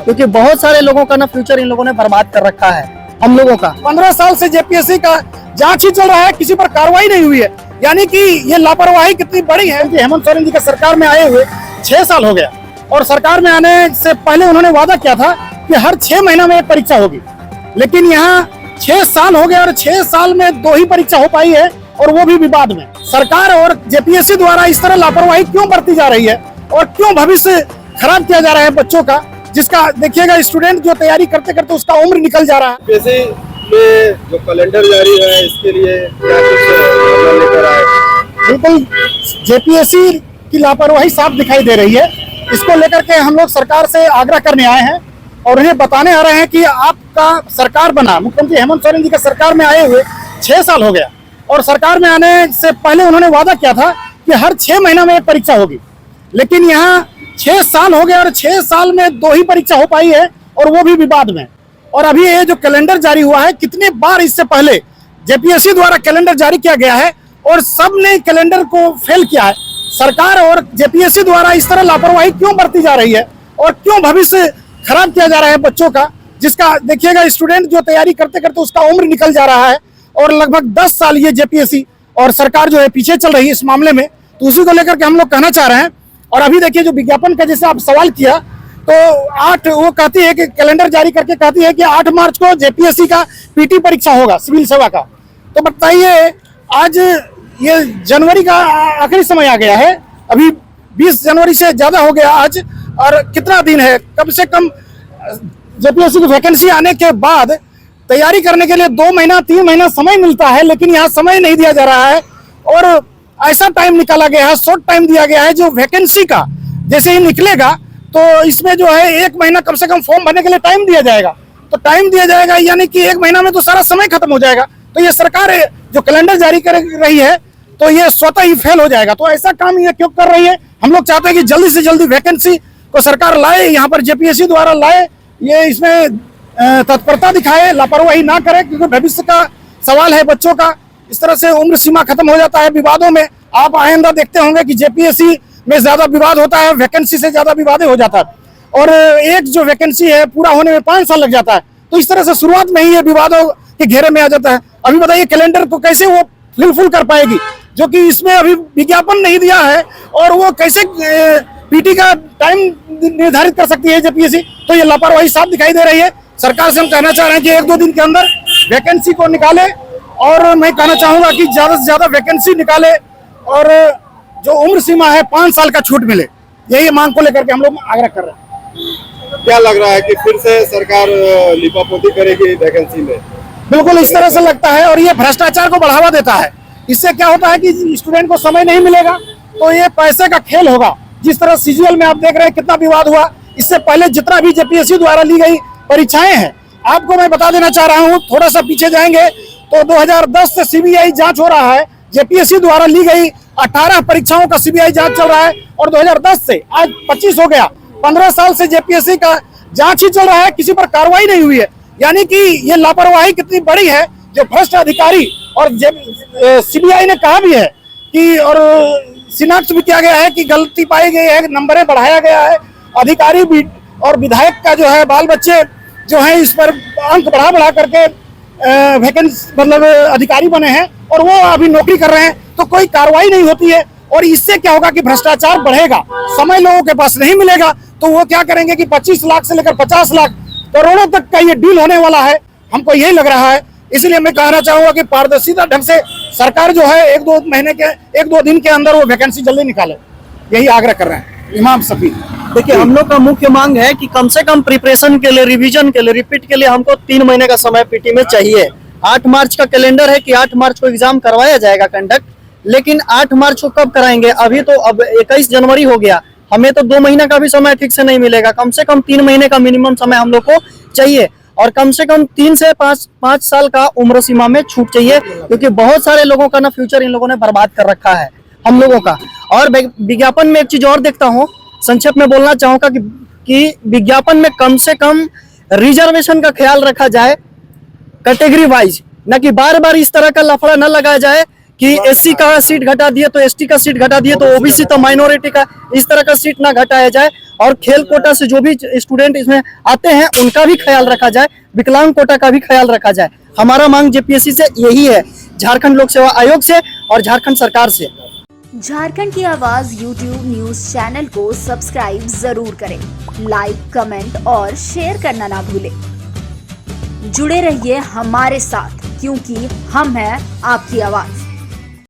क्योंकि बहुत सारे लोगों का ना फ्यूचर इन लोगों ने बर्बाद कर रखा है। हम लोगों का 15 साल से जेपीएससी का जांच ही चल रहा है, किसी पर कार्रवाई नहीं हुई है। यानी कि ये लापरवाही कितनी बड़ी है कि हेमंत सोरेन जी का सरकार में आए हुए 6 साल हो गया और सरकार में आने से पहले उन्होंने वादा किया था कि हर 6 महीना में एक परीक्षा होगी, लेकिन यहाँ 6 साल हो गए और 6 साल में 2 ही परीक्षा हो पाई है और वो भी विवाद में। सरकार और जेपीएससी द्वारा इस तरह लापरवाही क्यों बरती जा रही है और क्यों भविष्य खराब किया जा रहा है बच्चों का, जिसका देखिएगा स्टूडेंट जो तैयारी करते करते उसका उम्र निकल जा रहा है। जैसे में जो कैलेंडर जारी है इसके लिए क्या कुछ मामला लेकर आए? बिल्कुल जेपीएससी की लापरवाही साफ दिखाई दे रही है। इसको लेकर के हम लोग सरकार से आग्रह करने आए हैं और उन्हें बताने आ रहे हैं कि आपका सरकार बना, मुख्यमंत्री हेमंत सोरेन जी का सरकार में आए हुए 6 साल हो गया और सरकार में आने से पहले उन्होंने वादा किया था कि हर 6 महीना में एक परीक्षा होगी, लेकिन यहाँ 6 साल हो गए और 6 साल में 2 ही परीक्षा हो पाई है और वो भी विवाद में। और अभी ये जो कैलेंडर जारी हुआ है, कितनी बार इससे पहले जेपीएससी द्वारा कैलेंडर जारी किया गया है और सबने कैलेंडर को फेल किया है। सरकार और जेपीएससी द्वारा इस तरह लापरवाही क्यों बरती जा रही है और क्यों भविष्य खराब किया जा रहा है बच्चों का, जिसका देखिएगा स्टूडेंट जो तैयारी करते करते उसका उम्र निकल जा रहा है और लगभग 10 साल ये जेपीएससी और सरकार जो है पीछे चल रही है इस मामले में। तो उसी को लेकर के हम लोग कहना चाह रहे हैं। और अभी देखिए जो विज्ञापन का जैसे आप सवाल किया, तो वो कहती है कि कैलेंडर जारी करके कहती है कि 8 मार्च को जेपीएससी का पीटी परीक्षा होगा सिविल सेवा का। तो बताइए आज ये जनवरी का आखिरी समय आ गया है, अभी 20 जनवरी से ज्यादा हो गया आज, और कितना दिन है, कम से कम जेपीएससी की वैकेंसी आने के बाद तैयारी करने के लिए 2 महीना 3 महीना समय मिलता है, लेकिन यहाँ समय नहीं दिया जा रहा है और ऐसा टाइम निकाला गया है, शॉर्ट टाइम दिया गया है जो वैकेंसी का जैसे ही निकलेगा तो इसमें जो है 1 महीना कम से कम फॉर्म भरने के लिए टाइम दिया जाएगा। तो टाइम दिया जाएगा यानी कि 1 महीना में तो सारा समय खत्म हो जाएगा। तो ये सरकार जो कैलेंडर जारी कर रही है तो ये स्वतः ही फेल हो जाएगा। तो ऐसा काम ये क्यों कर रही है? हम लोग चाहते हैं कि जल्दी से जल्दी वैकेंसी को सरकार लाए, यहाँ पर जेपीएससी द्वारा लाए, ये इसमें तत्परता दिखाए, लापरवाही ना करे, क्योंकि भविष्य का सवाल है बच्चों का। इस तरह से उम्र सीमा खत्म हो जाता है विवादों में। आप आइंदा देखते होंगे कि जेपीएससी में ज्यादा विवाद होता है, वैकेंसी से ज्यादा विवाद हो जाता है और एक जो वैकेंसी है पूरा होने में 5 साल लग जाता है। तो इस तरह से शुरुआत में ही ये विवादों के घेरे में आ जाता है। अभी बताइए कैलेंडर को कैसे वो फुलफिल कर पाएगी, जो कि इसमें अभी विज्ञापन नहीं दिया है, और वो कैसे पीटी का टाइम निर्धारित कर सकती है जेपीएससी। तो ये लापरवाही साफ दिखाई दे रही है। सरकार से हम कहना चाह रहे हैं कि 1-2 दिन के अंदर वैकेंसी को निकाले, और मैं कहना चाहूंगा कि ज्यादा से ज्यादा वैकेंसी निकाले और जो उम्र सीमा है 5 साल का छूट मिले। यही मांग को लेकर के हम लोग आग्रह कर रहे हैं। क्या लग रहा है कि फिर से सरकार लिपापोती करेगी वैकेंसी में? बिल्कुल इस तरह से लगता है, और ये भ्रष्टाचार को बढ़ावा देता है। इससे क्या होता है कि स्टूडेंट को समय नहीं मिलेगा, तो ये पैसे का खेल होगा। जिस तरह सीजीएल में आप देख रहे हैं कितना विवाद हुआ, इससे पहले जितना भी जेपीएससी द्वारा ली गई परीक्षाएं हैं, आपको मैं बता देना चाह रहा हूँ, थोड़ा सा पीछे जाएंगे तो 2010 से सीबीआई जांच हो रहा है। जेपीएससी द्वारा ली गई 18 परीक्षाओं का सीबीआई जांच चल रहा है, और 2010 से आज 25 हो गया। 15 साल से जेपीएससी का जांच ही चल रहा है, किसी पर कार्रवाई नहीं हुई है। यानी कि ये लापरवाही कितनी बड़ी है जो भ्रष्ट अधिकारी, और सीबीआई ने कहा भी है कि, और शिनाख्त भी किया गया है कि गलती पाई गई है, नंबरें बढ़ाया गया है, अधिकारी भी और विधायक का जो है बाल बच्चे जो है इस पर अंक बढ़ा करके वैकेंसी मतलब अधिकारी बने हैं और वो अभी नौकरी कर रहे हैं। तो कोई कार्रवाई नहीं होती है, और इससे क्या होगा कि भ्रष्टाचार बढ़ेगा, समय लोगों के पास नहीं मिलेगा। तो वो क्या करेंगे कि 25 लाख से लेकर 50 लाख करोड़ों तक का ये डील होने वाला है, हमको यही लग रहा है। इसलिए मैं कहना चाहूंगा कि पारदर्शिता ढंग से सरकार जो है 1-2 दिन के अंदर वो वैकेंसी जल्दी निकाले, यही आग्रह कर रहे हैं। इमाम सफी, देखिए हम लोग का मुख्य मांग है कि कम से कम प्रिपरेशन के लिए, रिवीजन के लिए, रिपीट के लिए हमको 3 महीने का समय पीटी में चाहिए। 8 मार्च का कैलेंडर है कि 8 मार्च को एग्जाम करवाया जाएगा कंडक्ट, लेकिन 8 मार्च को कब कराएंगे? अभी तो अब 21 जनवरी हो गया, हमें तो 2 महीना का भी समय ठीक से नहीं मिलेगा। कम से कम 3 महीने का मिनिमम समय हम लोग को चाहिए, और कम से कम 3 से 5 साल का उम्र सीमा में छूट चाहिए, क्योंकि बहुत सारे लोगों का ना फ्यूचर इन लोगों ने बर्बाद कर रखा है, हम लोगों का। और विज्ञापन में एक चीज और देखता हूँ, संक्षेप में बोलना चाहूंगा कि विज्ञापन में कम से कम रिजर्वेशन का ख्याल रखा जाए कैटेगरी वाइज, न कि बार बार इस तरह का लफड़ा न लगाया जाए कि एससी का सीट घटा दिए तो एसटी का सीट घटा दिए तो ओबीसी तो माइनॉरिटी का, इस तरह का सीट ना घटाया जाए। और खेल कोटा से जो भी स्टूडेंट इसमें आते हैं उनका भी ख्याल रखा जाए, विकलांग कोटा का भी ख्याल रखा जाए। हमारा मांग जेपीएससी से यही है, झारखंड लोक सेवा आयोग से और झारखंड सरकार से। झारखंड की आवाज YouTube न्यूज चैनल को सब्सक्राइब जरूर करें, लाइक, कमेंट और शेयर करना ना भूलें। जुड़े रहिए हमारे साथ, क्योंकि हम हैं आपकी आवाज।